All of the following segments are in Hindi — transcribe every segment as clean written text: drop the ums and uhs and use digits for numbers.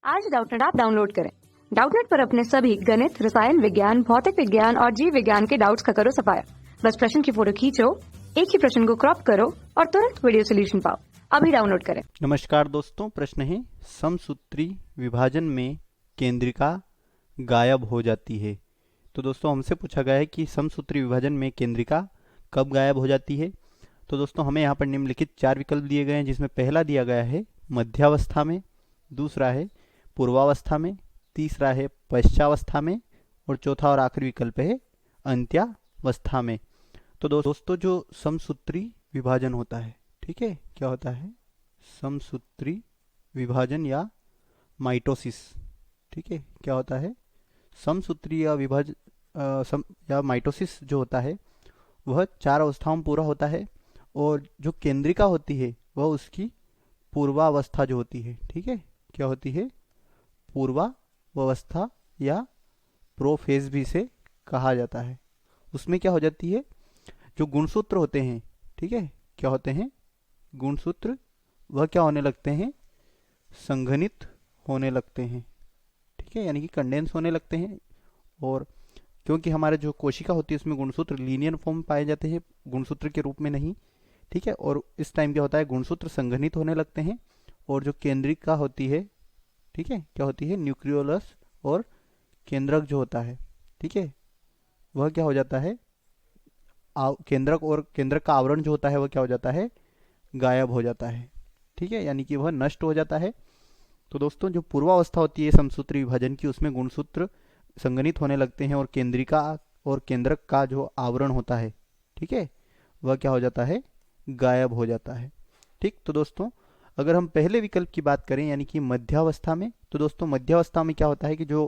आज डाउटनेट ऐप डाउनलोड करें। डाउटनेट पर अपने सभी गणित, रसायन विज्ञान, भौतिक विज्ञान और जीव विज्ञान के डाउट्स का करो सफाया। बस प्रश्न की फोटो खींचो, एक ही प्रश्न को क्रॉप करो और तुरंत वीडियो सोल्यूशन पाओ। अभी डाउनलोड करें। नमस्कार दोस्तों, प्रश्न है समसूत्री विभाजन में केंद्रिका गायब हो जाती है। तो दोस्तों हमसे पूछा गया है कि समसूत्री विभाजन में केंद्रिका कब गायब हो जाती है। तो दोस्तों हमें यहाँ पर निम्नलिखित 4 विकल्प दिए गए हैं, जिसमें पहला दिया गया है मध्यावस्था में, दूसरा है पूर्वावस्था में, तीसरा है पश्चावस्था में और चौथा और आखिरी विकल्प है अंत्यावस्था में। तो दोस्तों जो समसूत्री विभाजन होता है, ठीक है, क्या होता है समसूत्री विभाजन या माइटोसिस, ठीक है, क्या होता है समसूत्री या विभाजन या माइटोसिस जो होता है वह 4 अवस्थाओं में पूरा होता है और जो केंद्रिका होती है वह उसकी पूर्वावस्था जो होती है, ठीक है, क्या होती है पूर्वावस्था या प्रोफेज भी से कहा जाता है। उसमें क्या हो जाती है, जो गुणसूत्र होते हैं, ठीक है, क्या होते हैं गुणसूत्र, वह क्या होने लगते हैं संघनित होने लगते हैं, ठीक है, यानी कि कंडेंस होने लगते हैं। और क्योंकि हमारे जो कोशिका होती है उसमें गुणसूत्र लीनियर फॉर्म में पाए जाते हैं, गुणसूत्र के रूप में नहीं, ठीक है, और इस टाइम क्या होता है गुणसूत्र संघनित होने लगते हैं और जो केंद्रिका होती है, ठीक है, क्या होती है न्यूक्लियोलस और केंद्रक जो होता है, ठीक है, वह क्या हो जाता है केंद्रक और केंद्रक का आवरण जो होता है वह क्या हो जाता है गायब हो जाता है, ठीक है, यानी कि वह नष्ट हो जाता है। तो दोस्तों जो पूर्वावस्था होती है समसूत्री विभाजन की, उसमें गुणसूत्र संघनित होने लगते हैं और केंद्रिका और केंद्रक का जो आवरण होता है, ठीक है, वह क्या हो जाता है गायब हो जाता है। ठीक, तो दोस्तों अगर हम पहले विकल्प की बात करें यानी कि मध्यावस्था में, तो दोस्तों मध्यावस्था में क्या होता है कि जो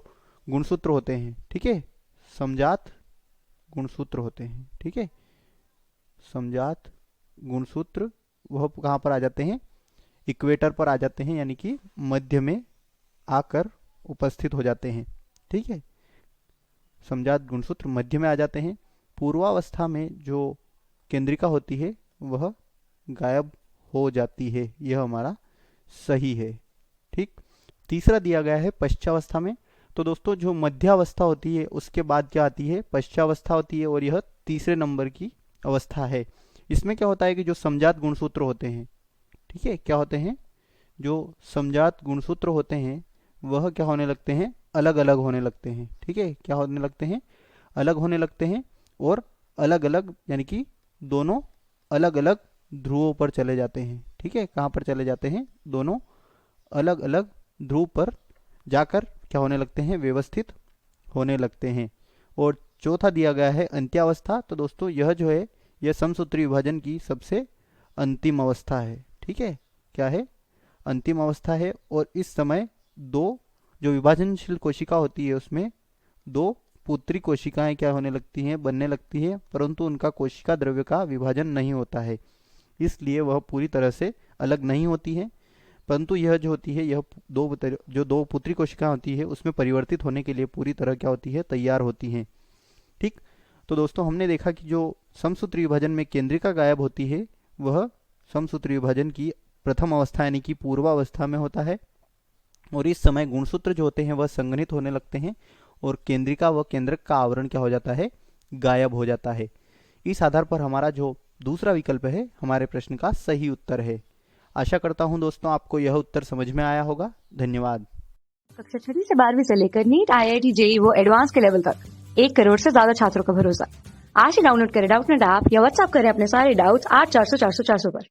गुणसूत्र होते हैं, ठीक है, समजात गुणसूत्र होते हैं, ठीक है, समजात गुणसूत्र वह कहाँ पर आ जाते हैं इक्वेटर पर आ जाते हैं, यानी कि मध्य में आकर उपस्थित हो जाते हैं, ठीक है, समजात गुणसूत्र मध्य में आ जाते हैं। पूर्वावस्था में जो केंद्रिका होती है वह गायब हो जाती है, यह हमारा सही है। ठीक, तीसरा दिया गया है पश्चावस्था में। तो दोस्तों जो मध्यावस्था होती है उसके बाद क्या आती है पश्चावस्था होती है और यह तीसरे नंबर की अवस्था है। इसमें क्या होता है कि जो समजात गुणसूत्र होते हैं, ठीक है, क्या होते हैं जो समजात गुणसूत्र होते हैं वह क्या होने लगते हैं अलग अलग होने लगते हैं, ठीक है, क्या होने लगते हैं अलग होने लगते हैं और अलग अलग यानी कि दोनों अलग अलग ध्रुवों पर चले जाते हैं, ठीक है, कहाँ पर चले जाते हैं दोनों अलग अलग ध्रुव पर जाकर क्या होने लगते हैं व्यवस्थित होने लगते हैं। और चौथा दिया गया है अंत्यावस्था। तो दोस्तों यह जो है यह समसूत्री विभाजन की सबसे अंतिम अवस्था है, ठीक है, क्या है अंतिम अवस्था है और इस समय दो जो विभाजनशील कोशिका होती है उसमें 2 पुत्री कोशिकाएं क्या होने लगती हैं बनने लगती है, परंतु उनका कोशिका द्रव्य का विभाजन नहीं होता है, इसलिए वह पूरी तरह से अलग नहीं होती है, परंतु यह जो होती है यह दो पुत्री कोशिकाएं होती है उसमें परिवर्तित होने के लिए पूरी तरह क्या होती है तैयार होती हैं। ठीक, तो दोस्तों हमने देखा कि जो समसूत्री विभाजन में केंद्रिका गायब होती है वह समसूत्री विभाजन की प्रथम अवस्था यानी कि पूर्वावस्था में होता है और इस समय गुणसूत्र जो होते हैं वह संघनित होने लगते हैं और केंद्रिका व केंद्रक का आवरण क्या हो जाता है गायब हो जाता है। इस आधार पर हमारा जो दूसरा विकल्प है हमारे प्रश्न का सही उत्तर है। आशा करता हूं दोस्तों आपको यह उत्तर समझ में आया होगा। धन्यवाद। कक्षा 6 से 12वीं से लेकर नीट, IIT, JEE वो एडवांस के लेवल तक 1 करोड़ से ज्यादा छात्रों का भरोसा। आज ही डाउनलोड करें डाउटनेट ऐप या व्हाट्सएप करें अपने सारे डाउट्स 8400 400 400 पर।